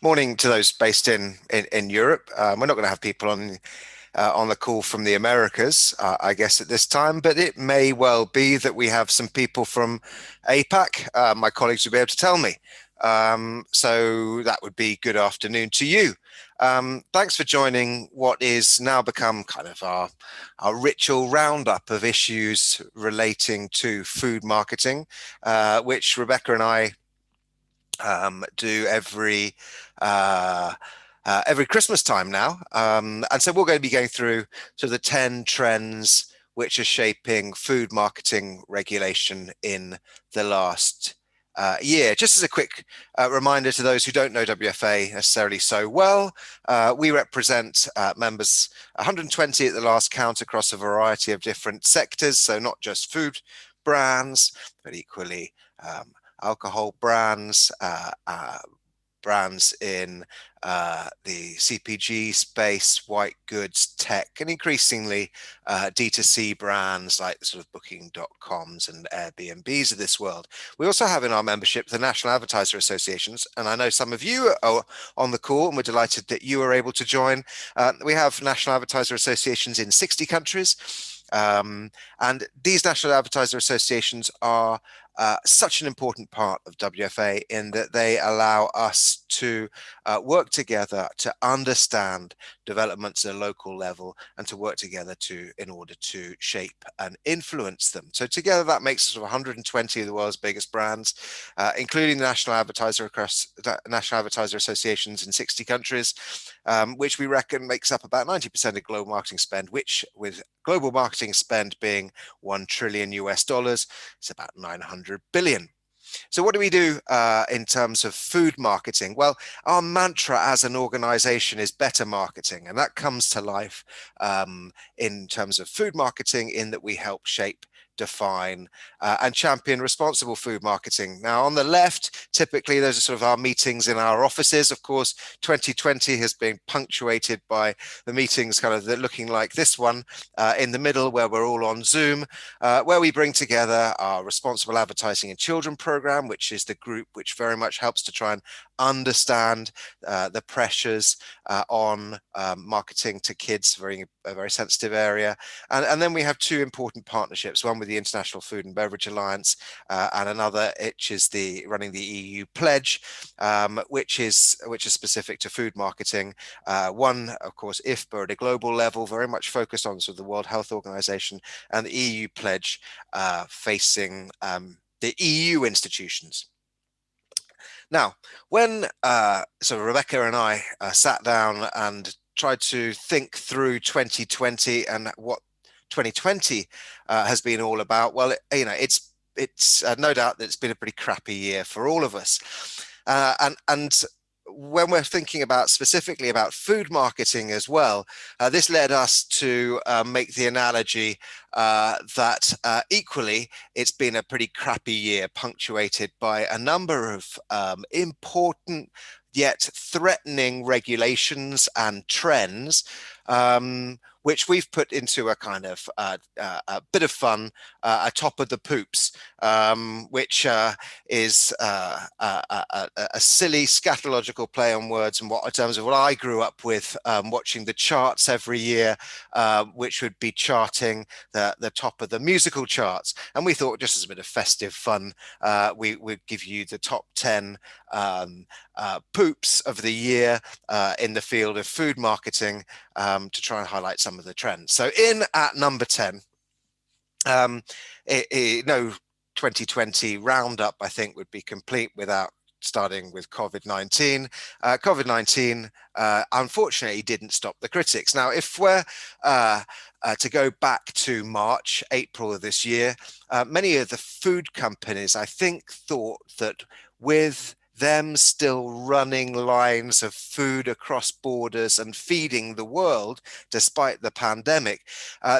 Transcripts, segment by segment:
Morning to those based in Europe. We're not going to have people on the call from the Americas, I guess, at this time, but it may well be that we have some people from APAC. My colleagues will be able to tell me. So that would be good afternoon to you. Thanks for joining what is now become kind of our ritual roundup of issues relating to food marketing, which Rebecca and I do every Christmas time now. And so we're going to be going through sort of the 10 trends which are shaping food marketing regulation in the last year. Just as a quick reminder to those who don't know WFA necessarily so well, we represent members 120 at the last count across a variety of different sectors. So not just food brands, but equally alcohol brands, brands in the CPG space, white goods, tech, and increasingly D2C brands like the sort of booking.coms and Airbnbs of this world. We also have in our membership the National Advertiser Associations, and I know some of you are on the call, and we're delighted that you are able to join. We have National Advertiser Associations in 60 countries. And these national advertiser associations are such an important part of WFA in that they allow us to work together to understand developments at a local level and to work together in order to shape and influence them. So together that makes us sort of 120 of the world's biggest brands, including the national advertiser associations in 60 countries, which we reckon makes up about 90% of global marketing spend, which with global marketing spend being 1 trillion US dollars, it's about 900 billion. So what do we do in terms of food marketing? Well, our mantra as an organization is better marketing, and that comes to life in terms of food marketing in that we help shape, define, and champion responsible food marketing. Now, on the left, typically those are sort of our meetings in our offices. Of course, 2020 has been punctuated by the meetings kind of looking like this one in the middle, where we're all on Zoom, where we bring together our Responsible Advertising in Children program, which is the group which very much helps to try and understand the pressures on marketing to kids, a very sensitive area. And then we have two important partnerships, one with the International Food and Beverage Alliance and another, which is running the EU Pledge, which is specific to food marketing. One, of course, IFBA at a global level, very much focused on sort of the World Health Organization, and the EU Pledge facing the EU institutions. Now, when so Rebecca and I sat down and tried to think through 2020 and what 2020 has been all about, well, it's no doubt that it's been a pretty crappy year for all of us. And when we're thinking about specifically about food marketing as well, this led us to make the analogy that equally it's been a pretty crappy year, punctuated by a number of important yet threatening regulations and trends, which we've put into a kind of a bit of fun, a top of the poops, which is a silly scatological play on words, and in terms of what I grew up with, watching the charts every year, which would be charting the top of the musical charts. And we thought, just as a bit of festive fun, we would give you the top 10 poops of the year in the field of food marketing to try and highlight some of the trends. So in at number 10, no 2020 roundup, I think, would be complete without starting with COVID-19. COVID-19, unfortunately, didn't stop the critics. Now, if we're to go back to March, April of this year, many of the food companies, I think, thought that with them still running lines of food across borders and feeding the world despite the pandemic,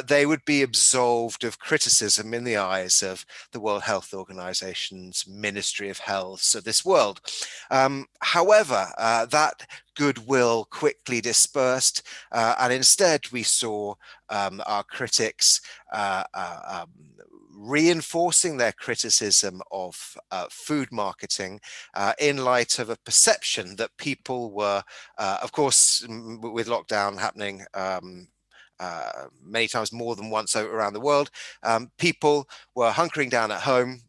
they would be absolved of criticism in the eyes of the World Health Organization's Ministry of Health of this world. However, that goodwill quickly dispersed, and instead we saw our critics reinforcing their criticism of food marketing in light of a perception that people were, of course, with lockdown happening many times more than once around the world, people were hunkering down at home.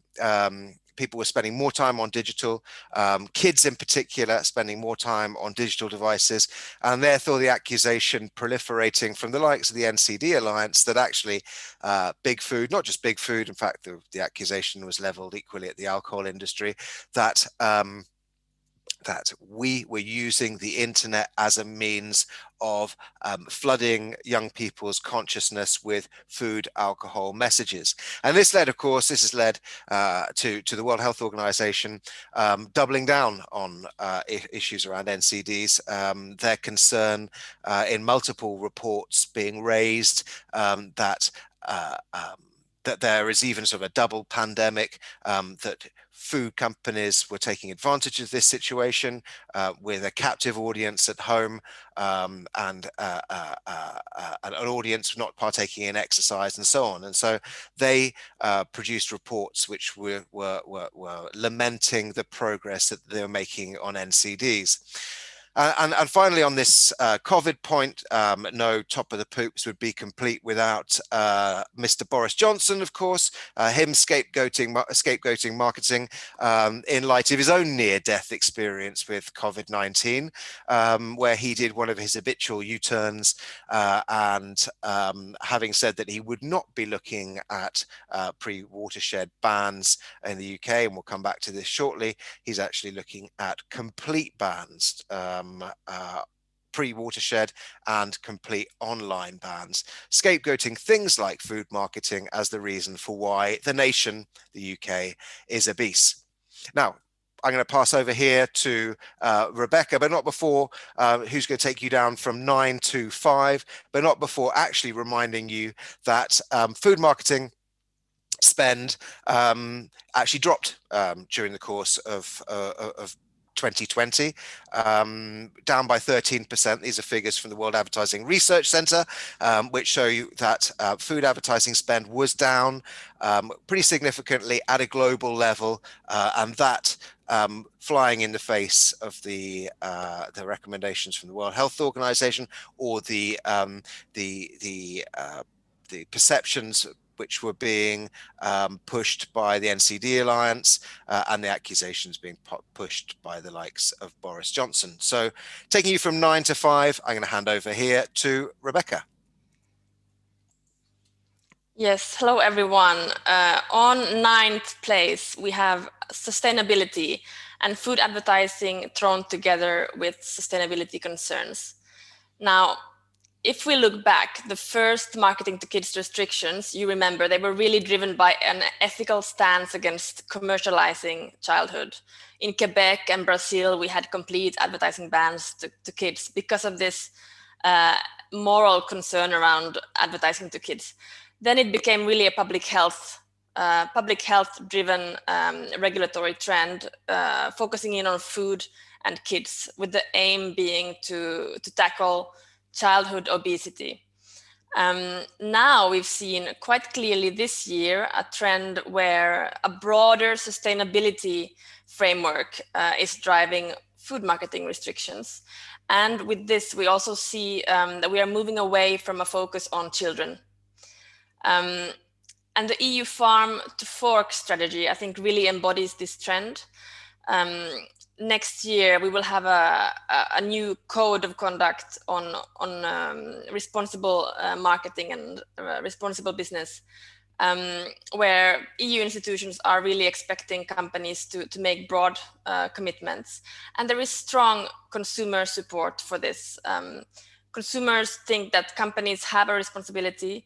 People were spending more time on digital, kids in particular spending more time on digital devices, and therefore the accusation proliferating from the likes of the NCD Alliance that actually big food, not just big food, in fact the accusation was leveled equally at the alcohol industry, that that we were using the internet as a means of flooding young people's consciousness with food, alcohol messages. And this led, of course, this has led to the World Health Organization doubling down on issues around NCDs, their concern in multiple reports being raised that that there is even sort of a double pandemic, that food companies were taking advantage of this situation with a captive audience at home and an audience not partaking in exercise and so on. And so they produced reports which were lamenting the progress that they were making on NCDs. And finally, on this COVID point, no top of the poops would be complete without Mr. Boris Johnson, of course, him scapegoating marketing in light of his own near-death experience with COVID-19, where he did one of his habitual U-turns and having said that he would not be looking at pre-watershed bans in the UK, and we'll come back to this shortly, he's actually looking at complete bans, pre-watershed and complete online bans, scapegoating things like food marketing as the reason for why the nation, the UK, is obese. Now, I'm going to pass over here to Rebecka, but not before, who's going to take you down from 9 to 5, but not before actually reminding you that food marketing spend actually dropped during the course of 2020, down by 13%. These are figures from the World Advertising Research Center, which show you that food advertising spend was down pretty significantly at a global level, and that flying in the face of the recommendations from the World Health Organization or the perceptions which were being pushed by the NCD Alliance and the accusations being pushed by the likes of Boris Johnson. So taking you from 9 to 5, I'm going to hand over here to Rebecka. Yes, hello everyone. On ninth place, we have sustainability and food advertising thrown together with sustainability concerns. Now, if we look back, the first marketing to kids restrictions, you remember, they were really driven by an ethical stance against commercializing childhood. In Quebec and Brazil, we had complete advertising bans to kids because of this moral concern around advertising to kids. Then it became really a public health driven regulatory trend, focusing in on food and kids, with the aim being to tackle childhood obesity. Now we've seen quite clearly this year a trend where a broader sustainability framework is driving food marketing restrictions. And with this, we also see that we are moving away from a focus on children. And the EU Farm to Fork strategy, I think, really embodies this trend. Next year, we will have a new code of conduct on responsible marketing and responsible business, where EU institutions are really expecting companies to make broad commitments. And there is strong consumer support for this. Consumers think that companies have a responsibility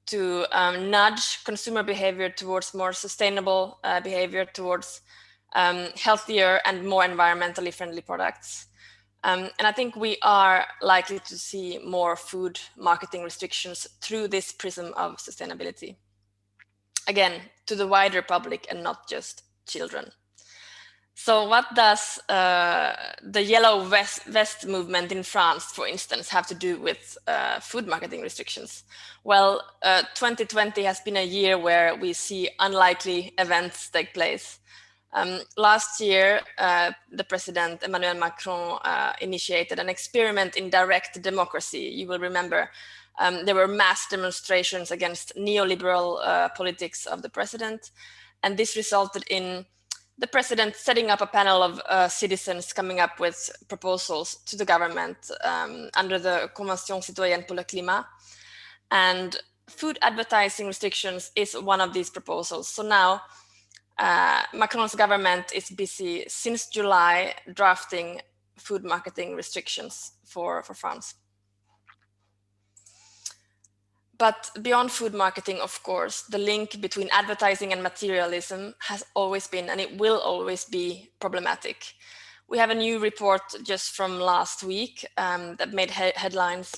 to nudge consumer behavior towards more sustainable behavior, towards healthier and more environmentally friendly products. And I think we are likely to see more food marketing restrictions through this prism of sustainability. Again, to the wider public and not just children. So what does the yellow vest movement in France, for instance, have to do with food marketing restrictions? Well, 2020 has been a year where we see unlikely events take place. Last year, the president, Emmanuel Macron, initiated an experiment in direct democracy. You will remember there were mass demonstrations against neoliberal politics of the president. And this resulted in the president setting up a panel of citizens coming up with proposals to the government under the Convention citoyenne pour le climat. And food advertising restrictions is one of these proposals. So now Macron's government is busy since July drafting food marketing restrictions for France. But beyond food marketing, of course, the link between advertising and materialism has always been, and it will always be, problematic. We have a new report just from last week that made headlines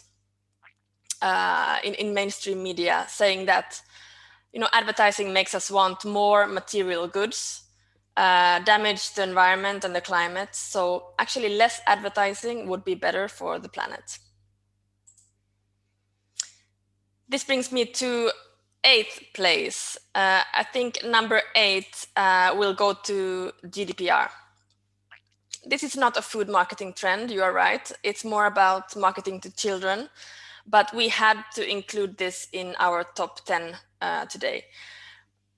in mainstream media, saying that advertising makes us want more material goods, damage the environment and the climate. So actually less advertising would be better for the planet. This brings me to 8th place. I think number 8 will go to GDPR. This is not a food marketing trend, you are right. It's more about marketing to children, but we had to include this in our top 10 today.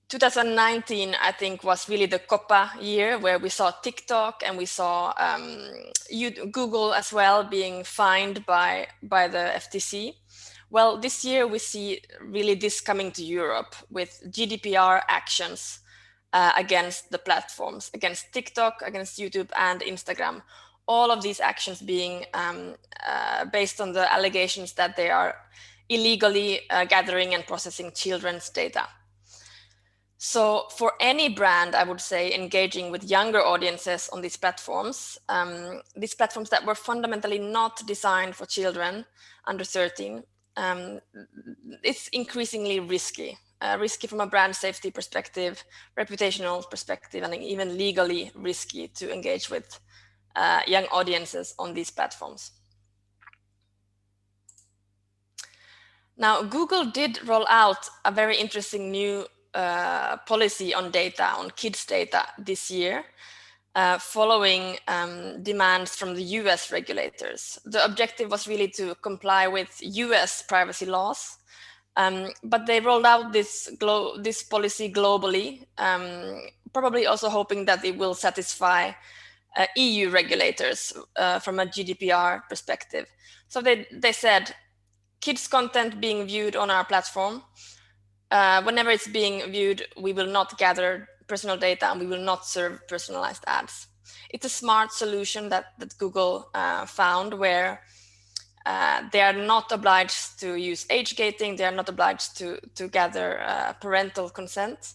2019, I think, was really the COPPA year, where we saw TikTok and we saw Google as well being fined by the FTC. Well, this year we see really this coming to Europe with GDPR actions against the platforms, against TikTok, against YouTube and Instagram. All of these actions being based on the allegations that they are illegally gathering and processing children's data. So for any brand, I would say, engaging with younger audiences on these platforms that were fundamentally not designed for children under 13, it's increasingly risky. Risky from a brand safety perspective, reputational perspective, and even legally risky to engage with young audiences on these platforms. Now, Google did roll out a very interesting new policy on data, on kids' data this year, following demands from the US regulators. The objective was really to comply with US privacy laws, but they rolled out this policy globally, probably also hoping that it will satisfy EU regulators from a GDPR perspective. So they said, kids' content being viewed on our platform, whenever it's being viewed, we will not gather personal data and we will not serve personalized ads. It's a smart solution that Google found, where they are not obliged to use age gating, they are not obliged to gather parental consent.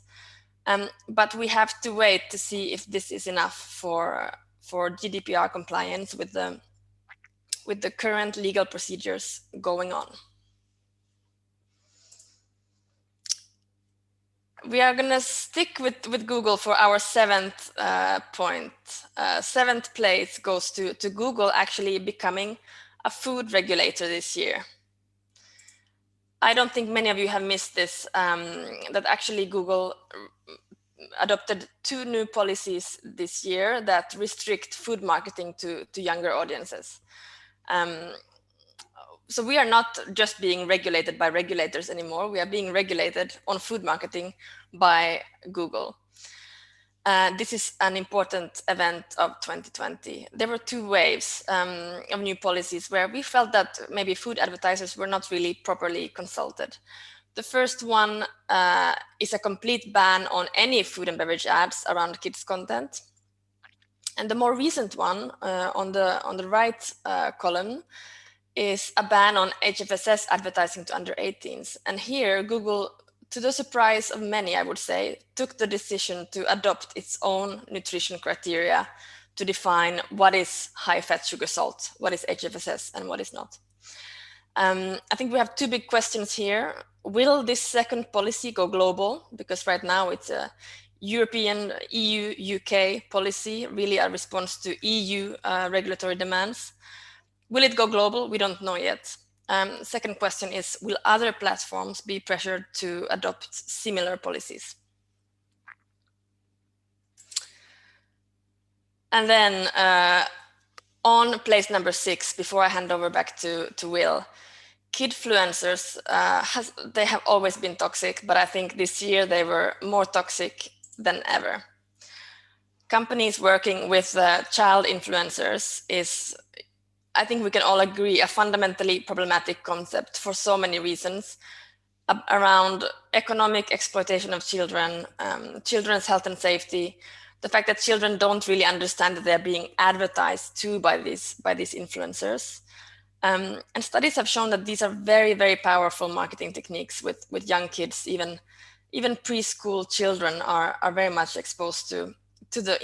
But we have to wait to see if this is enough for GDPR compliance with the current legal procedures going on. We are going to stick with Google for our 7th point. 7th place goes to Google actually becoming a food regulator this year. I don't think many of you have missed this, that actually Google adopted 2 new policies this year that restrict food marketing to younger audiences. So we are not just being regulated by regulators anymore. We are being regulated on food marketing by Google. This is an important event of 2020. There were 2 waves of new policies where we felt that maybe food advertisers were not really properly consulted. The first one is a complete ban on any food and beverage ads around kids' content. And the more recent one on the right column is a ban on HFSS advertising to under 18s. And here, Google, to the surprise of many, I would say, took the decision to adopt its own nutrition criteria to define what is high fat, sugar, salt, what is HFSS, and what is not. I think we have 2 big questions here. Will this second policy go global? Because right now it's a European, EU, UK policy, really a response to EU regulatory demands. Will it go global? We don't know yet. Second question is, will other platforms be pressured to adopt similar policies? And then on place number 6, before I hand over back to Will, kidfluencers, they have always been toxic, but I think this year they were more toxic than ever. Companies working with child influencers is, I think we can all agree, a fundamentally problematic concept for so many reasons around economic exploitation of children, children's health and safety, the fact that children don't really understand that they're being advertised to by these influencers. And studies have shown that these are very, very powerful marketing techniques with young kids. Even preschool children are very much exposed to the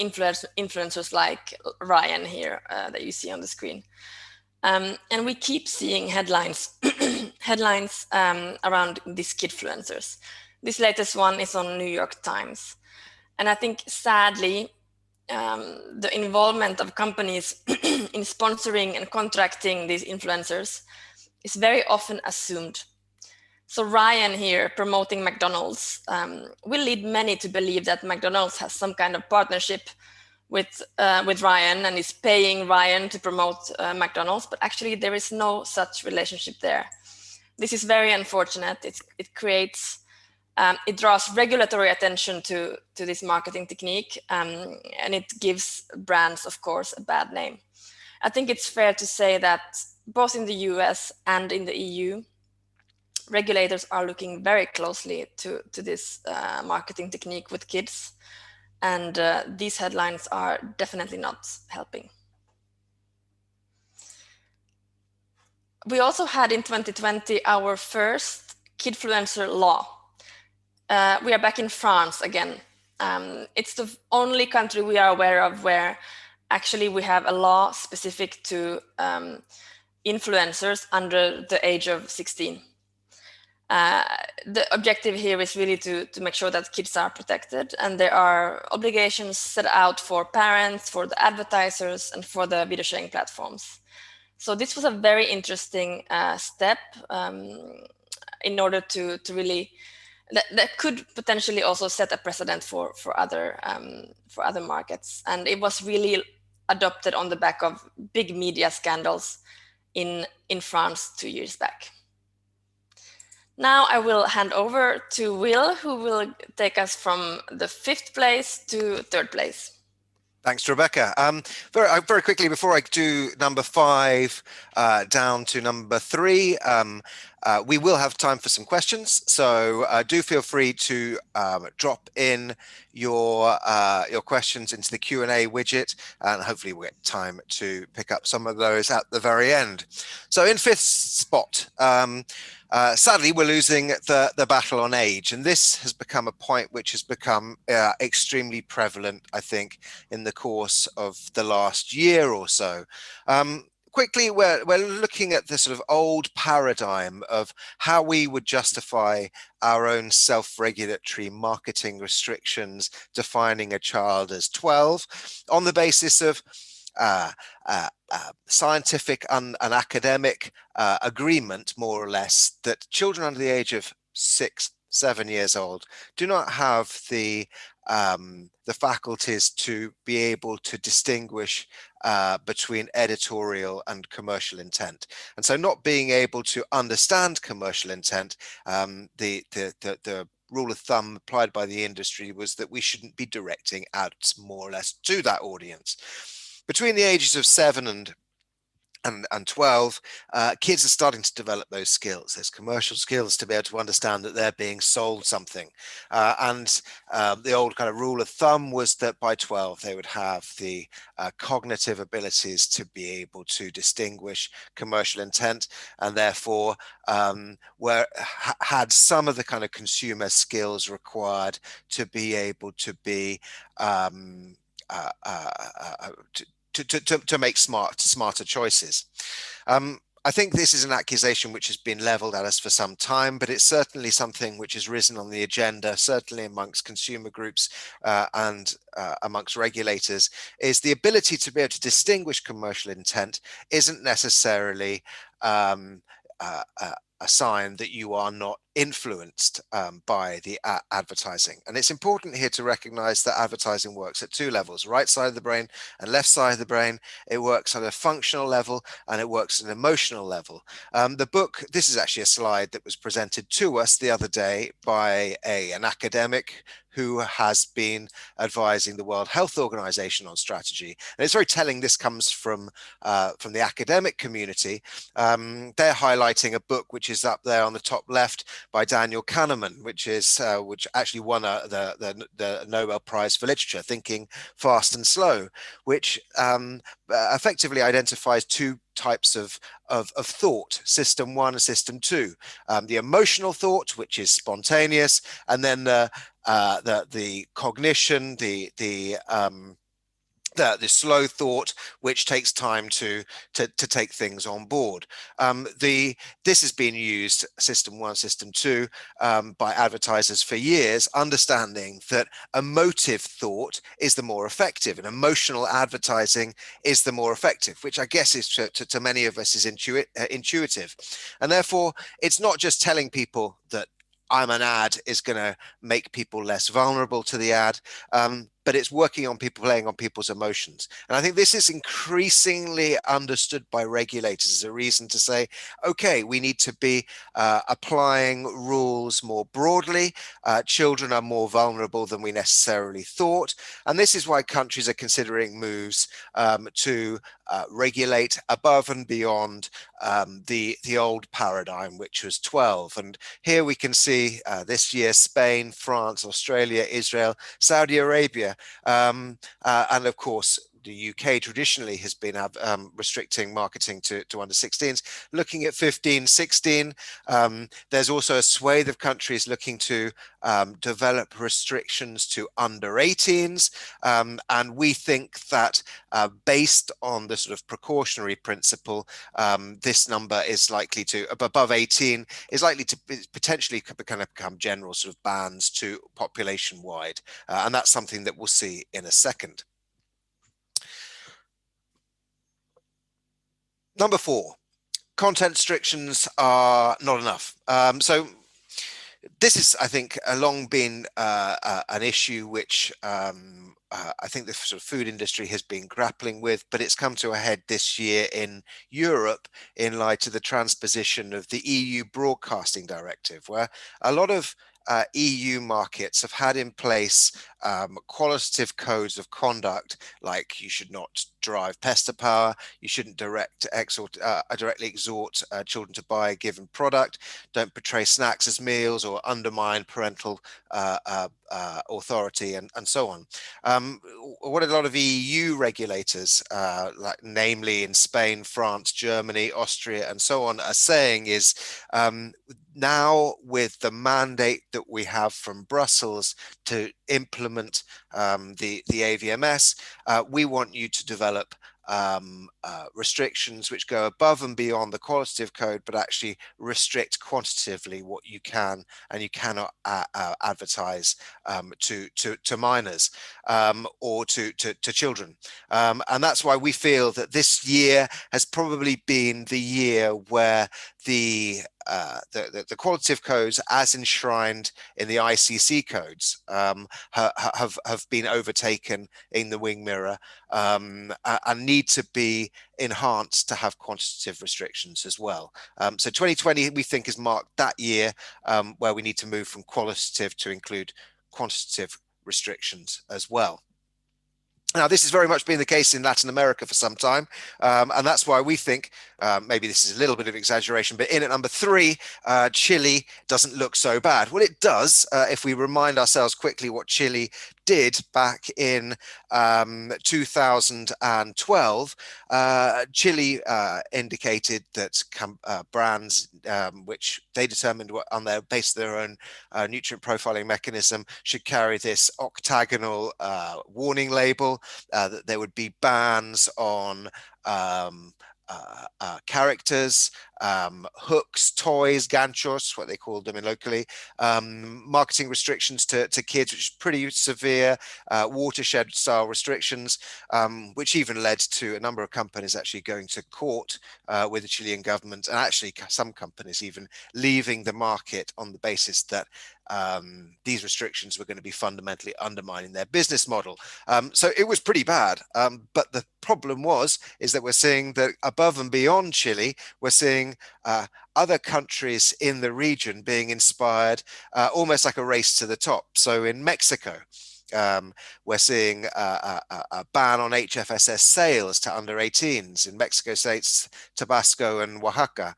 influencers like Ryan here that you see on the screen. And we keep seeing headlines around these kidfluencers. This latest one is on New York Times. And I think, sadly, the involvement of companies in sponsoring and contracting these influencers is very often assumed. So Ryan here promoting McDonald's will lead many to believe that McDonald's has some kind of partnership with Ryan and is paying Ryan to promote McDonald's, but actually there is no such relationship there. This is very unfortunate. It creates, it draws regulatory attention to this marketing technique, and it gives brands, of course, a bad name. I think it's fair to say that both in the US and in the EU, regulators are looking very closely to this marketing technique with kids. And these headlines are definitely not helping. We also had in 2020 our first kidfluencer law. We are back in France again. It's the only country we are aware of where actually we have a law specific to influencers under the age of 16. The objective here is really to make sure that kids are protected, and there are obligations set out for parents, for the advertisers, and for the video sharing platforms. So this was a very interesting step in order to really, that could potentially also set a precedent for other markets. And it was really adopted on the back of big media scandals in France 2 years back. Now I will hand over to Will, who will take us from the 5th place to 3rd place. Thanks, Rebecca. Very quickly, before I do number 5 down to number 3, we will have time for some questions. So do feel free to drop in your questions into the Q&A widget, and hopefully we'll get time to pick up some of those at the very end. So in 5th spot, sadly, we're losing the battle on age, and this has become a point which has become extremely prevalent, I think, in the course of the last year or so. Quickly, we're looking at the sort of old paradigm of how we would justify our own self-regulatory marketing restrictions, defining a child as 12 on the basis of scientific and academic agreement, more or less, that children under the age of 6-7 years old do not have the faculties to be able to distinguish between editorial and commercial intent. And so not being able to understand commercial intent, the rule of thumb applied by the industry was that we shouldn't be directing ads more or less to that audience. Between the ages of 7 and 12, kids are starting to develop those skills. There's commercial skills to be able to understand that they're being sold something. And the old kind of rule of thumb was that by 12, they would have the cognitive abilities to be able to distinguish commercial intent, and therefore had some of the kind of consumer skills required to be able to be to make smarter choices. I think this is an accusation which has been leveled at us for some time, but it's certainly something which has risen on the agenda, certainly amongst consumer groups and amongst regulators, is the ability to be able to distinguish commercial intent isn't necessarily a sign that you are not influenced by the advertising. And it's important here to recognize that advertising works at two levels, right side of the brain and left side of the brain. It works at a functional level and it works at an emotional level. The book, this is actually a slide that was presented to us the other day by an academic who has been advising the World Health Organization on strategy. And it's very telling this comes from the academic community. They're highlighting a book which is up there on the top left by Daniel Kahneman, which actually won the Nobel Prize for Literature, Thinking Fast and Slow, which effectively identifies two types of thought, system one and system two. The emotional thought, which is spontaneous, and then the cognition, the slow thought, which takes time to take things on board. This has been used, system one, system two, by advertisers for years, understanding that emotive thought is the more effective, and emotional advertising is the more effective, which I guess is to many of us is intuitive. And therefore, it's not just telling people that I'm an ad is going to make people less vulnerable to the ad, but it's working on people, playing on people's emotions. And I think this is increasingly understood by regulators as a reason to say, okay, we need to be applying rules more broadly. Children are more vulnerable than we necessarily thought. And this is why countries are considering moves to regulate above and beyond the old paradigm, which was 12. And here we can see this year, Spain, France, Australia, Israel, Saudi Arabia, and of course, the UK traditionally has been restricting marketing to under 16s, looking at 15, 16. There's also a swathe of countries looking to develop restrictions to under 18s. And we think that based on the sort of precautionary principle, this number is likely to, above 18, is likely to potentially become general sort of bans to population wide. And that's something that we'll see in a second. Number 4, content restrictions are not enough. So this is, I think, long been an issue which I think the sort of food industry has been grappling with, but it's come to a head this year in Europe in light of the transposition of the EU Broadcasting Directive, where a lot of EU markets have had in place qualitative codes of conduct, like you should not drive pest to power, you shouldn't directly exhort children to buy a given product, don't portray snacks as meals or undermine parental authority, and so on. What a lot of EU regulators, like namely in Spain, France, Germany, Austria, and so on, are saying is now with the mandate that we have from Brussels to implement the AVMS, we want you to develop restrictions which go above and beyond the qualitative code, but actually restrict quantitatively what you can and you cannot advertise to minors or to children. And that's why we feel that this year has probably been the year where the qualitative codes, as enshrined in the ICC codes, have been overtaken in the wing mirror and need to be enhanced to have quantitative restrictions as well. So 2020, we think, has marked that year where we need to move from qualitative to include quantitative restrictions as well. Now, this has very much been the case in Latin America for some time, and that's why we think, maybe this is a little bit of exaggeration, but in at number 3, Chile doesn't look so bad. Well, it does, if we remind ourselves quickly what Chile did back in 2012. Chile indicated that brands which they determined on their base of their own nutrient profiling mechanism should carry this octagonal warning label, that there would be bans on characters, hooks, toys, ganchos, what they called them in locally, marketing restrictions to kids, which is pretty severe, watershed style restrictions, which even led to a number of companies actually going to court with the Chilean government, and actually some companies even leaving the market on the basis that these restrictions were going to be fundamentally undermining their business model. So it was pretty bad. But the problem is that we're seeing that above and beyond Chile, we're seeing other countries in the region being inspired, almost like a race to the top. So in Mexico, we're seeing a ban on HFSS sales to under 18s in Mexico states, Tabasco and Oaxaca.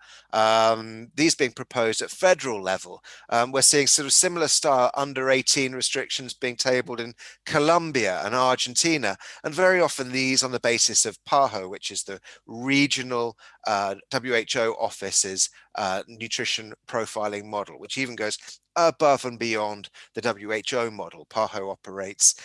These being proposed at federal level. We're seeing sort of similar style under 18 restrictions being tabled in Colombia and Argentina, and very often these on the basis of PAHO, which is the regional WHO office's nutrition profiling model, which even goes above and beyond the WHO model. PAHO operates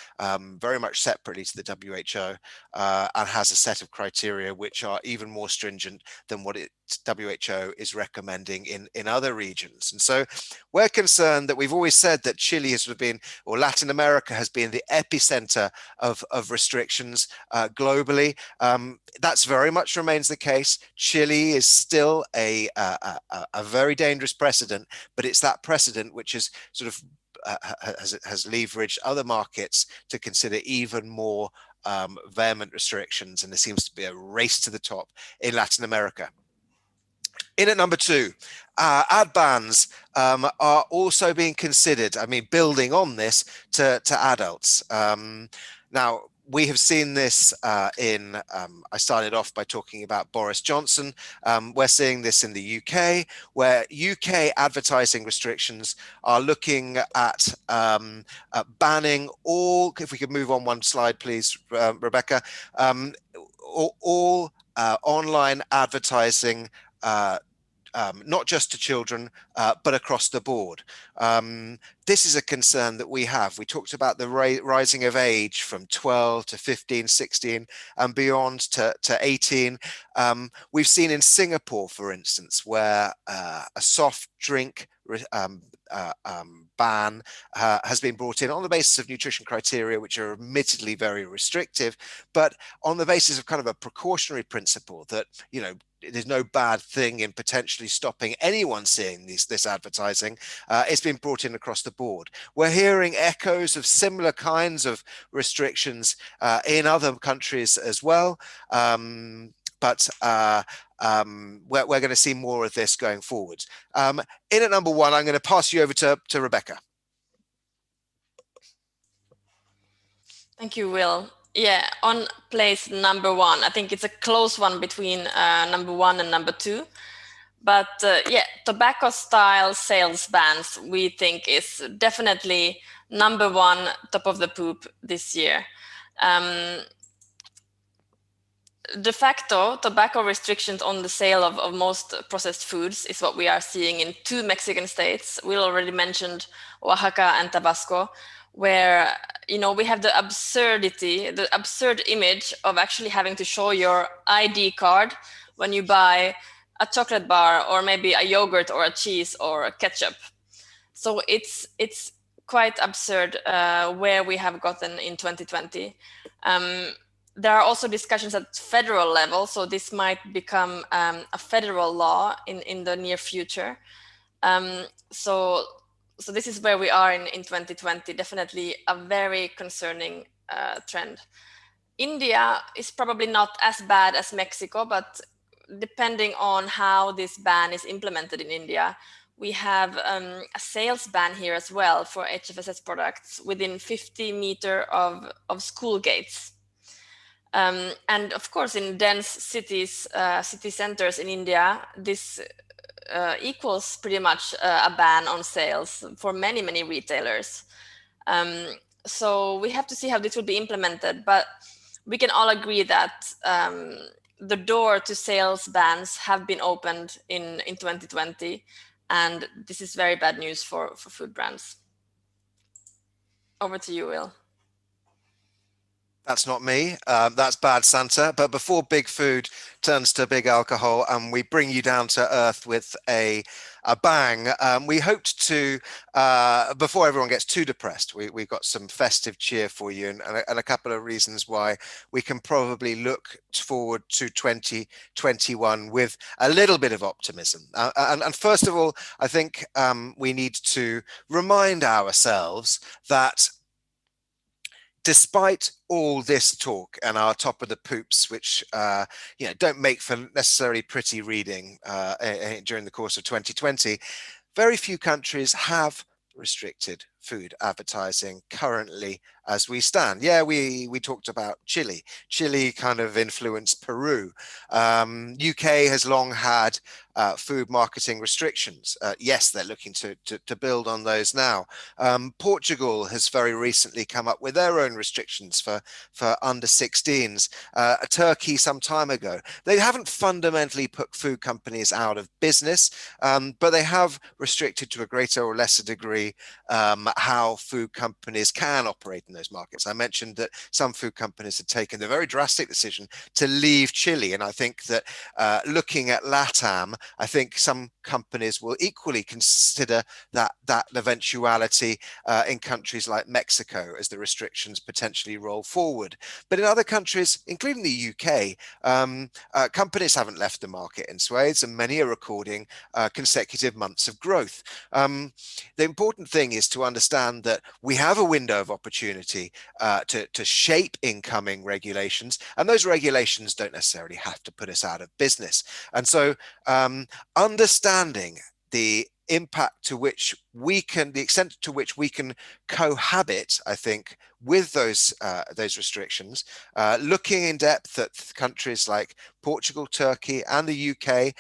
very much separately to the WHO and has a set of criteria which are even more stringent than what WHO is recommending in other regions. And so we're concerned that we've always said that Chile has been, or Latin America has been, the epicenter of restrictions globally. That's very much remains the case. Chile is still a very dangerous precedent, but it's that precedent which is sort of has leveraged other markets to consider even more vehement restrictions, and there seems to be a race to the top in Latin America. In at number 2, ad bans are also being considered. I mean, building on this to adults. Now, we have seen this I started off by talking about Boris Johnson. We're seeing this in the UK, where UK advertising restrictions are looking at banning all, if we could move on one slide, please, Rebecca, all online advertising, not just to children, but across the board. This is a concern that we have. We talked about the rising of age from 12 to 15, 16 and beyond to 18. We've seen in Singapore, for instance, where a soft drink ban has been brought in on the basis of nutrition criteria, which are admittedly very restrictive, but on the basis of kind of a precautionary principle that, you know, there's no bad thing in potentially stopping anyone seeing this advertising. It's been brought in across the board. We're hearing echoes of similar kinds of restrictions in other countries as well. But we're going to see more of this going forward. In at number 1, I'm going to pass you over to Rebecca. Thank you, Will. Yeah, on place number 1, I think it's a close one between number 1 and number 2. But yeah, tobacco style sales bans, we think, is definitely number 1 top of the poop this year. De facto, tobacco restrictions on the sale of most processed foods is what we are seeing in 2 Mexican states. We already mentioned Oaxaca and Tabasco, where, you know, we have the absurd image of actually having to show your ID card when you buy a chocolate bar or maybe a yogurt or a cheese or a ketchup. So it's quite absurd where we have gotten in 2020. There are also discussions at federal level, so this might become a federal law in the near future. So this is where we are in 2020, definitely a very concerning trend. India is probably not as bad as Mexico, but depending on how this ban is implemented in India, we have a sales ban here as well for HFSS products within 50 meters of school gates. And of course, in dense cities, city centers in India, this equals pretty much a ban on sales for many, many retailers. So we have to see how this will be implemented, but we can all agree that the door to sales bans have been opened in 2020, and this is very bad news for food brands. Over to you, Will. That's not me. That's bad Santa. But before big food turns to big alcohol and we bring you down to earth with a bang, we hoped to, before everyone gets too depressed, we've got some festive cheer for you and a couple of reasons why we can probably look forward to 2021 with a little bit of optimism. And first of all, I think we need to remind ourselves that despite all this talk and our top of the poops, which don't make for necessarily pretty reading during the course of 2020, very few countries have restricted food advertising currently as we stand. Yeah, we talked about Chile. Chile kind of influenced Peru. UK has long had food marketing restrictions. Yes, they're looking to build on those now. Portugal has very recently come up with their own restrictions for under 16s. Turkey some time ago. They haven't fundamentally put food companies out of business, but they have restricted to a greater or lesser degree how food companies can operate in those markets. I mentioned that some food companies have taken the very drastic decision to leave Chile, and I think that looking at LATAM, I think some companies will equally consider that eventuality in countries like Mexico as the restrictions potentially roll forward. But in other countries, including the UK, companies haven't left the market in swathes, and many are recording consecutive months of growth. The important thing is to understand that we have a window of opportunity to shape incoming regulations, and those regulations don't necessarily have to put us out of business. And so understanding the impact to which we can, the extent to which we can cohabit, I think, with those restrictions, looking in depth at countries like Portugal, Turkey, and the UK,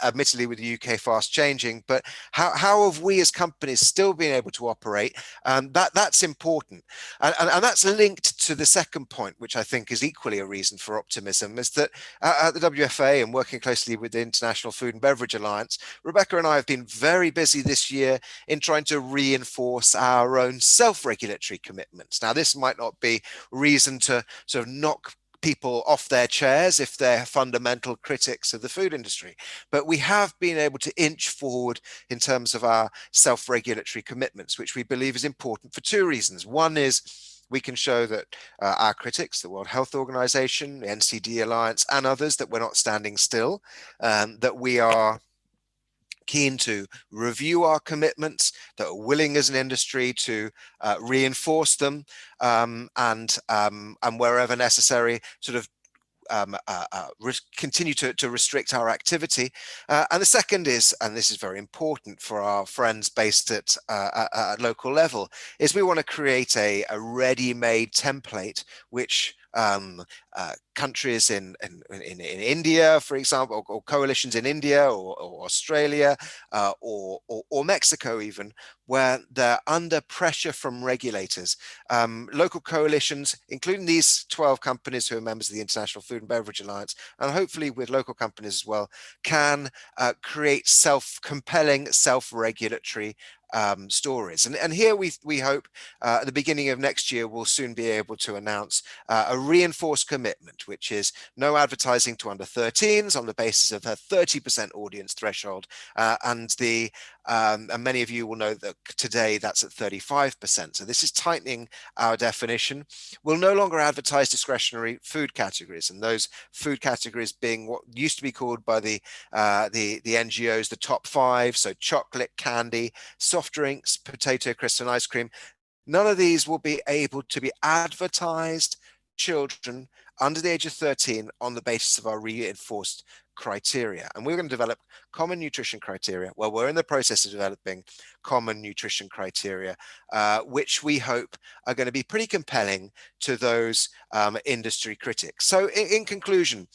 admittedly with the UK fast changing, but how have we as companies still been able to operate? That's important. And that's linked to the second point, which I think is equally a reason for optimism, is that at the WFA and working closely with the International Food and Beverage Alliance, Rebecka and I have been very busy this year in trying to reinforce our own self-regulatory commitments. Now, this might not be reason to sort of knock people off their chairs if they're fundamental critics of the food industry. But we have been able to inch forward in terms of our self-regulatory commitments, which we believe is important for two reasons. One is we can show that our critics, the World Health Organization, the NCD Alliance, and others, that we're not standing still, that we are keen to review our commitments, that are willing as an industry to reinforce them, and wherever necessary, sort of continue to restrict our activity. And the second is, and this is very important for our friends based at local level, is we want to create a ready-made template which countries in India, for example, or coalitions in India or Australia or Mexico even, where they're under pressure from regulators. Local coalitions, including these 12 companies who are members of the International Food and Beverage Alliance, and hopefully with local companies as well, can create compelling self-regulatory stories. And here we hope at the beginning of next year, we'll soon be able to announce a reinforced commitment, which is no advertising to under 13s on the basis of a 30% audience threshold. And many of you will know that today that's at 35%. So this is tightening our definition. We'll no longer advertise discretionary food categories, and those food categories being what used to be called by the NGOs the top five, so chocolate, candy, soft drinks, potato crisps, and ice cream. None of these will be able to be advertised children under the age of 13 on the basis of our reinforced criteria. And we're going to develop common nutrition criteria. Well, we're in the process of developing common nutrition criteria, which we hope are going to be pretty compelling to those industry critics. So in conclusion,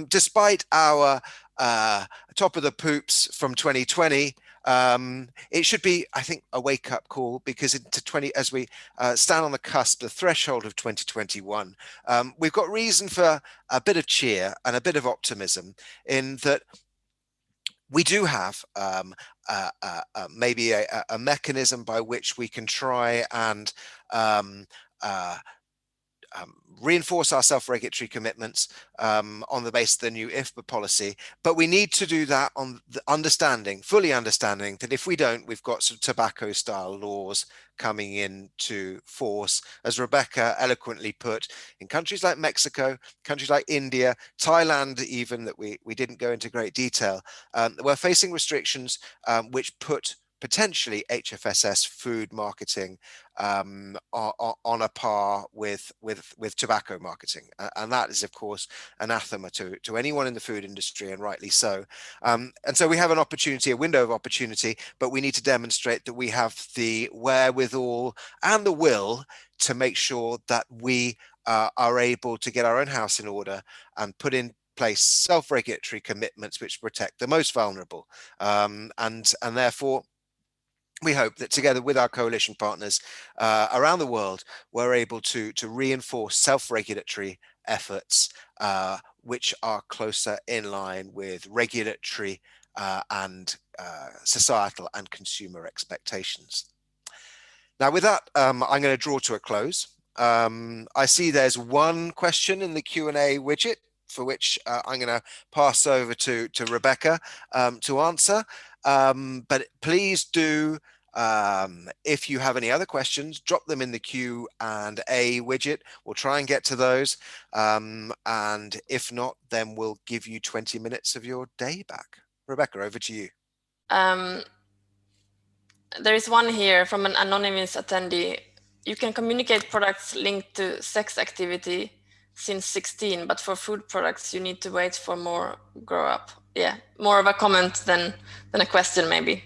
despite our top of the poops from 2020, it should be, I think, a wake-up call, because as we stand on the cusp, the threshold of 2021, we've got reason for a bit of cheer and a bit of optimism in that we do have maybe a mechanism by which we can try and reinforce our self-regulatory commitments on the basis of the new IFPA policy, but we need to do that on the fully understanding that if we don't, we've got some tobacco-style laws coming into force, as Rebecka eloquently put, in countries like Mexico, countries like India, Thailand even, that we didn't go into great detail. We're facing restrictions which put potentially HFSS food marketing on a par with tobacco marketing, and that is of course anathema to anyone in the food industry, and rightly so. And so we have an opportunity, a window of opportunity, but we need to demonstrate that we have the wherewithal and the will to make sure that we are able to get our own house in order and put in place self-regulatory commitments which protect the most vulnerable, and therefore we hope that together with our coalition partners around the world, we're able to reinforce self-regulatory efforts which are closer in line with regulatory and societal and consumer expectations. Now, with that, I'm going to draw to a close. I see there's one question in the Q&A widget, for which I'm going to pass over to Rebecka to answer. But please do, if you have any other questions, drop them in the Q&A widget. We'll try and get to those. And if not, then we'll give you 20 minutes of your day back. Rebecka, over to you. There is one here from an anonymous attendee. You can communicate products linked to sex activity since 16, but for food products, you need to wait for more grow up. Yeah, more of a comment than a question, maybe.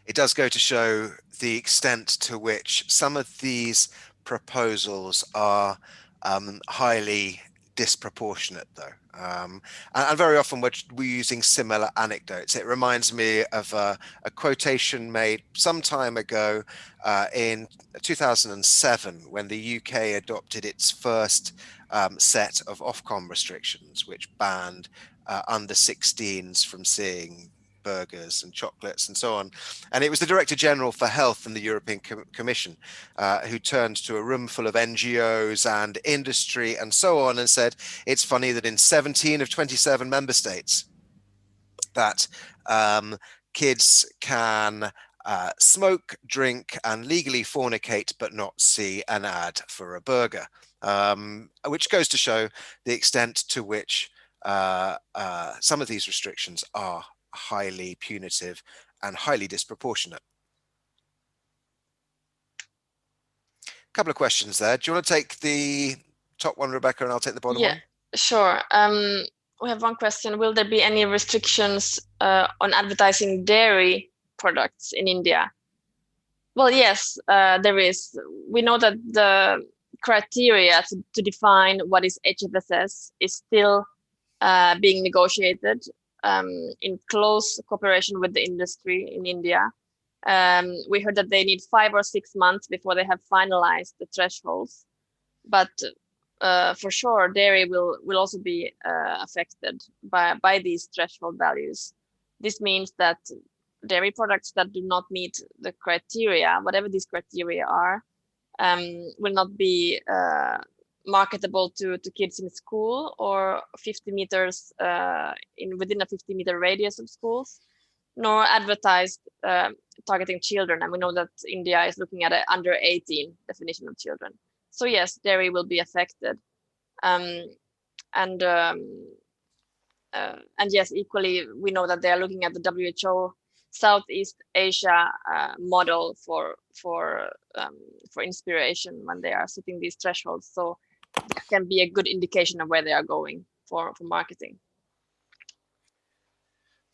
It does go to show the extent to which some of these proposals are highly disproportionate, though. And very often we're using similar anecdotes. It reminds me of a quotation made some time ago in 2007 when the UK adopted its first set of Ofcom restrictions, which banned under 16s from seeing burgers and chocolates and so on. And it was the Director General for Health in the European Commission who turned to a room full of NGOs and industry and so on and said, it's funny that in 17 of 27 member states that kids can smoke, drink and legally fornicate but not see an ad for a burger, which goes to show the extent to which some of these restrictions are highly punitive and highly disproportionate. A couple of questions there. Do you want to take the top one, Rebecka, and I'll take the bottom one? Sure. We have one question. Will there be any restrictions on advertising dairy products in India? Well, yes, there is. We know that the criteria to define what is HFSS is still being negotiated in close cooperation with the industry in India. We heard that they need 5 or 6 months before they have finalized the thresholds, but for sure dairy will also be affected by these threshold values. This means that dairy products that do not meet the criteria, whatever these criteria are, will not be marketable to kids in school or 50 meters within a 50-meter radius of schools, nor advertised targeting children. And we know that India is looking at an under 18 definition of children. So yes, dairy will be affected. And yes, equally, we know that they are looking at the WHO Southeast Asia model for inspiration when they are setting these thresholds. So that can be a good indication of where they are going for marketing.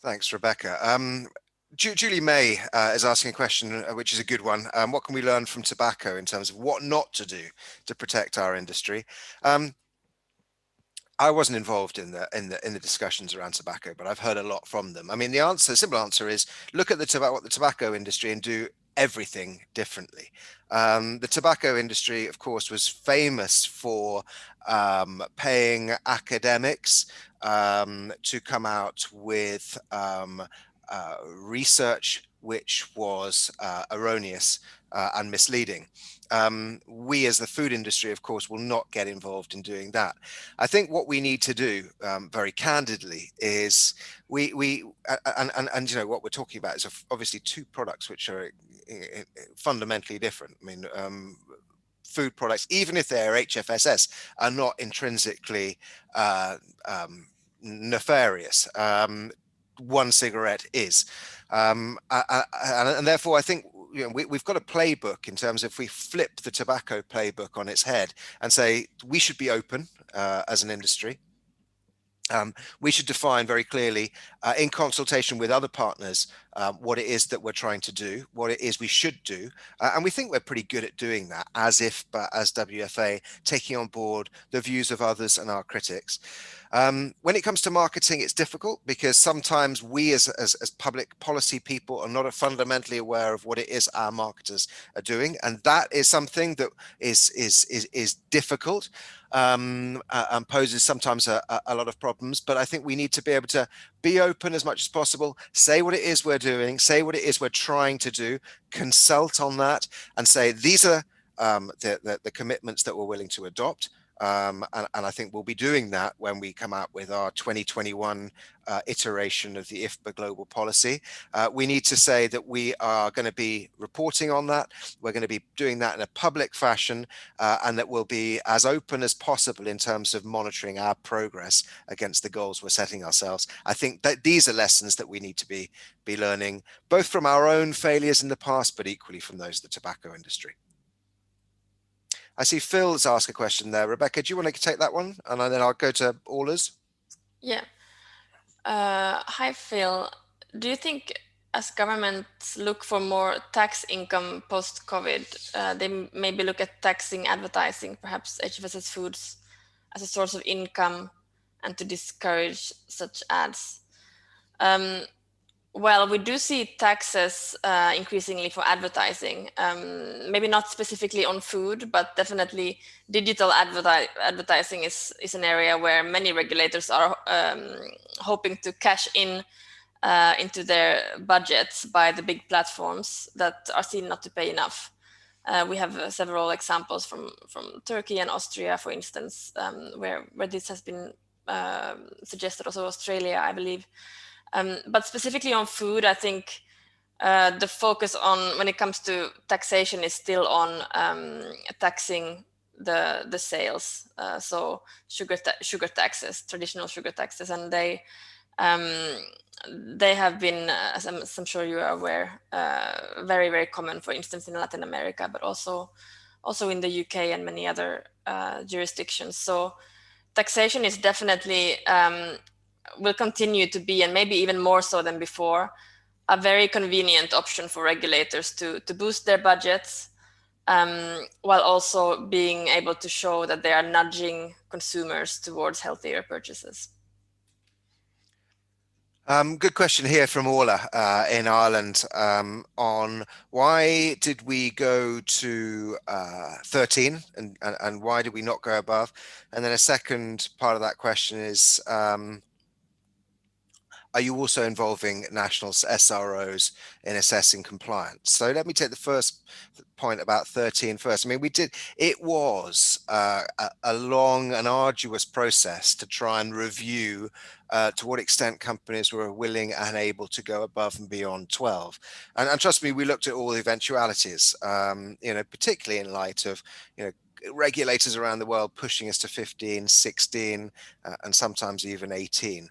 Thanks, Rebecka. Julie May is asking a question, which is a good one. What can we learn from tobacco in terms of what not to do to protect our industry? I wasn't involved in the discussions around tobacco, but I've heard a lot from them. I mean, the simple answer is look at what the tobacco industry and do everything differently. The tobacco industry, of course, was famous for paying academics to come out with research which was erroneous and misleading. We as the food industry, of course, will not get involved in doing that. I think what we need to do, very candidly, is and you know what we're talking about is obviously two products which are fundamentally different. I mean, food products, even if they're HFSS, are not intrinsically nefarious. One cigarette is, and therefore I think, you know, we've got a playbook in terms of, if we flip the tobacco playbook on its head and say we should be open as an industry. We should define very clearly, in consultation with other partners, what it is that we're trying to do, what it is we should do, and we think we're pretty good at doing that, as WFA, taking on board the views of others and our critics. When it comes to marketing, it's difficult because sometimes we as public policy people are not fundamentally aware of what it is our marketers are doing, and that is something that is difficult. And poses sometimes a lot of problems, but I think we need to be able to be open as much as possible, say what it is we're doing, say what it is we're trying to do, consult on that, and say these are the commitments that we're willing to adopt. And I think we'll be doing that when we come out with our 2021 iteration of the IFPA global policy. We need to say that we are going to be reporting on that. We're going to be doing that in a public fashion, and that we'll be as open as possible in terms of monitoring our progress against the goals we're setting ourselves. I think that these are lessons that we need to be learning, both from our own failures in the past, but equally from those of the tobacco industry. I see Phil's asked a question there. Rebecca, do you want to take that one? And then I'll go to Orla's. Yeah. Hi, Phil. Do you think as governments look for more tax income post-COVID, they maybe look at taxing advertising, perhaps HFSS foods, as a source of income and to discourage such ads? Well, we do see taxes increasingly for advertising, maybe not specifically on food, but definitely digital advertising is an area where many regulators are hoping to cash in into their budgets by the big platforms that are seen not to pay enough. We have several examples from Turkey and Austria, for instance, where this has been suggested, also Australia, I believe. But specifically on food, I think the focus on, when it comes to taxation, is still on taxing the sales. So sugar taxes, traditional sugar taxes, and they have been, as I'm sure you are aware, very, very common, for instance, in Latin America, but also in the UK and many other jurisdictions. So taxation is definitely will continue to be, and maybe even more so than before, a very convenient option for regulators to boost their budgets, while also being able to show that they are nudging consumers towards healthier purchases. Good question here from Orla in Ireland on why did we go to 13 and why did we not go above? And then a second part of that question is, are you also involving national SROs in assessing compliance? So let me take the first point about 13 first. I mean, it was a long and arduous process to try and review to what extent companies were willing and able to go above and beyond 12. And trust me, we looked at all the eventualities, particularly in light of, regulators around the world pushing us to 15, 16, and sometimes even 18.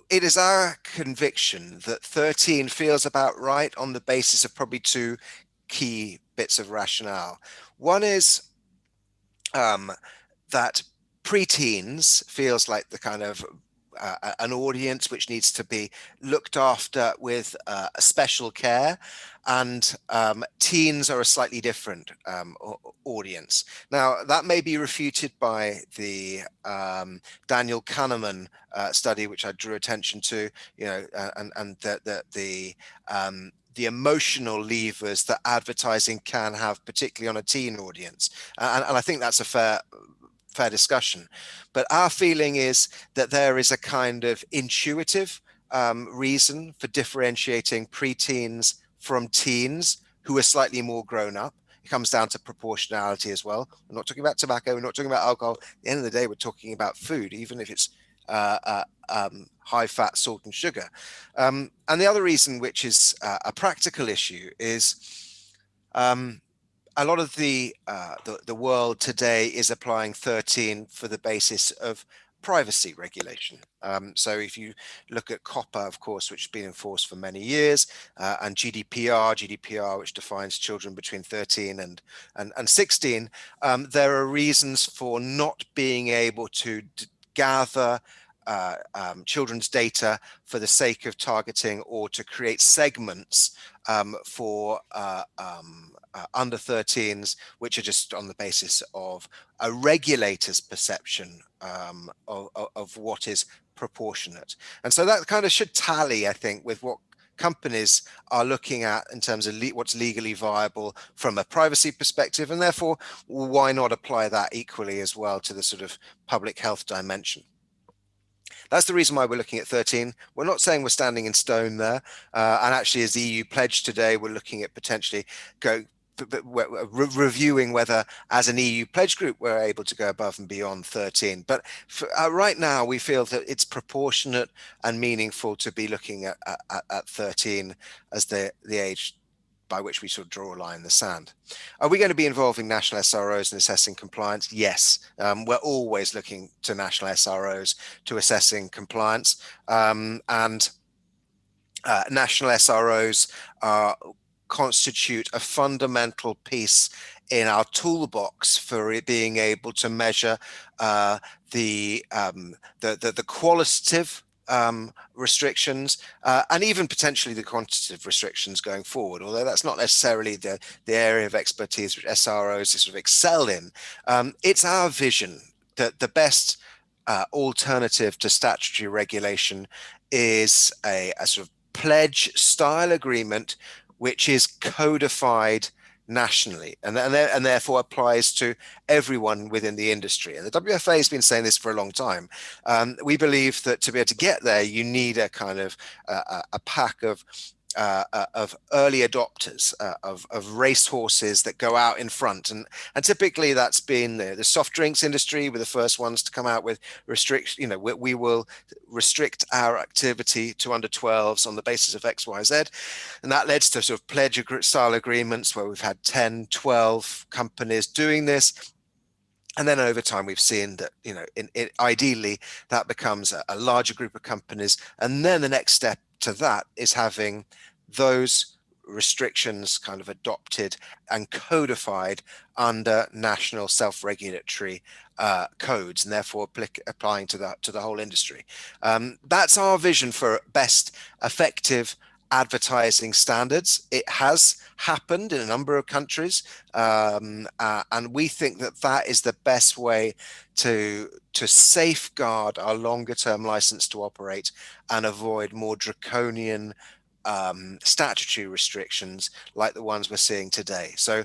It is our conviction that 13 feels about right on the basis of probably two key bits of rationale. One is that preteens feels like the kind of an audience which needs to be looked after with special care, and teens are a slightly different audience. Now, that may be refuted by the Daniel Kahneman study, which I drew attention to, and the emotional levers that advertising can have, particularly on a teen audience. And I think that's a fair discussion. But our feeling is that there is a kind of intuitive reason for differentiating preteens from teens who are slightly more grown up. It comes down to proportionality as well. We're not talking about tobacco, we're not talking about alcohol. At the end of the day, we're talking about food, even if it's high fat, salt, and sugar. And the other reason, which is a practical issue, is a lot of the world today is applying 13 for the basis of privacy regulation. So if you look at COPPA, of course, which has been enforced for many years, and GDPR, which defines children between 13 and 16, there are reasons for not being able to gather children's data for the sake of targeting or to create segments for under 13s, which are just on the basis of a regulator's perception of what is proportionate. And so that kind of should tally, I think, with what companies are looking at in terms of what's legally viable from a privacy perspective, and therefore why not apply that equally as well to the sort of public health dimension. That's the reason why we're looking at 13. We're not saying we're standing in stone there. And actually, as the EU pledged today, we're looking at potentially reviewing whether, as an EU pledge group, we're able to go above and beyond 13. But right now, we feel that it's proportionate and meaningful to be looking at 13 as the age by which we sort of draw a line in the sand. Are we going to be involving national SROs in assessing compliance? Yes, we're always looking to national SROs to assessing compliance, and national SROs constitute a fundamental piece in our toolbox for it being able to measure the qualitative restrictions and even potentially the quantitative restrictions going forward, although that's not necessarily the area of expertise which SROs sort of excel in. It's our vision that the best alternative to statutory regulation is a sort of pledge style agreement which is codified nationally and therefore applies to everyone within the industry. And the WFA has been saying this for a long time. We believe that to be able to get there, you need a kind of a pack of early adopters, of racehorses that go out in front, and typically that's been the soft drinks industry were the first ones to come out with restrict. You know, we will restrict our activity to under 12s on the basis of X, Y, Z, and that led to sort of pledge style agreements where we've had 10, 12 companies doing this. And then over time, we've seen that, you know, ideally that becomes a larger group of companies. And then the next step to that is having those restrictions kind of adopted and codified under national self-regulatory codes, and therefore applying to the whole industry. That's our vision for best effective advertising standards. It has happened in a number of countries, and we think that that is the best way to safeguard our longer term license to operate and avoid more draconian statutory restrictions like the ones we're seeing today. So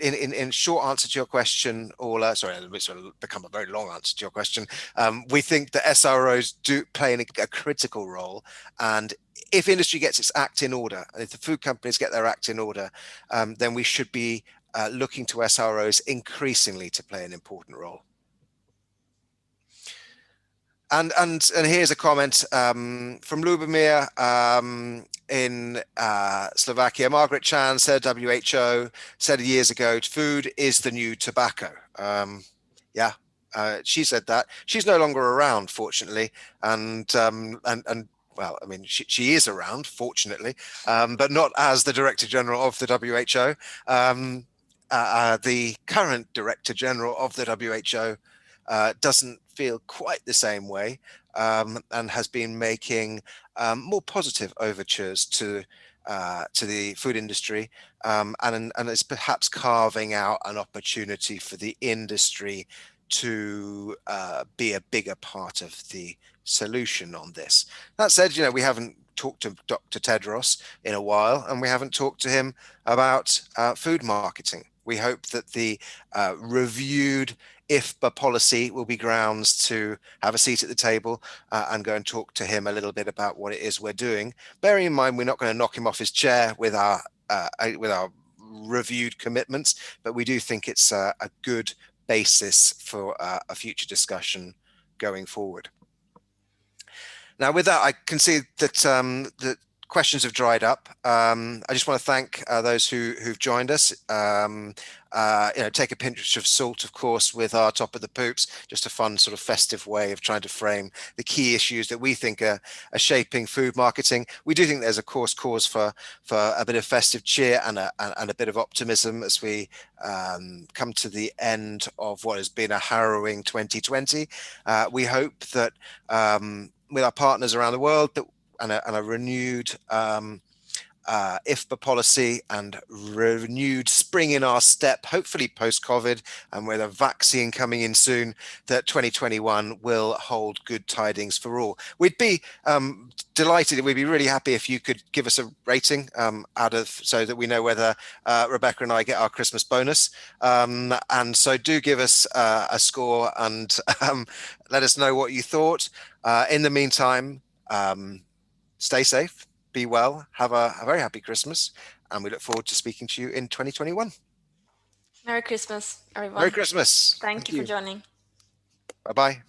in short answer to your question, Orla, sorry, it's become a very long answer to your question. We think that SROs do play a critical role, and if industry gets its act in order, and if the food companies get their act in order, then we should be looking to SROs increasingly to play an important role. And here's a comment from Lubomir in Slovakia. Margaret Chan said, WHO said years ago, food is the new tobacco. Yeah, she said that. She's no longer around, fortunately, and well, I mean, she is around, fortunately, but not as the Director General of the WHO. The current Director General of the WHO doesn't feel quite the same way, and has been making more positive overtures to the food industry, and is perhaps carving out an opportunity for the industry to be a bigger part of the solution on this. That said, you know, we haven't talked to Dr. Tedros in a while, and we haven't talked to him about food marketing. We hope that the reviewed IFBA policy will be grounds to have a seat at the table and go and talk to him a little bit about what it is we're doing. Bearing in mind, we're not going to knock him off his chair with our reviewed commitments, but we do think it's a good basis for a future discussion going forward. Now, with that, I can see that that questions have dried up. I just want to thank those who've joined us. Take a pinch of salt, of course, with our top of the poops, just a fun sort of festive way of trying to frame the key issues that we think are shaping food marketing. We do think there's a cause for a bit of festive cheer and a bit of optimism as we come to the end of what has been a harrowing 2020. We hope that with our partners around the world and a renewed IFBA policy and renewed spring in our step, hopefully post-COVID, and with a vaccine coming in soon, that 2021 will hold good tidings for all. We'd be delighted, we'd be really happy if you could give us a rating so that we know whether Rebecka and I get our Christmas bonus. And so do give us a score and let us know what you thought. In the meantime, stay safe, be well, have a very happy Christmas, and we look forward to speaking to you in 2021. Merry Christmas, everyone. Merry Christmas. Thank you for joining. Bye-bye.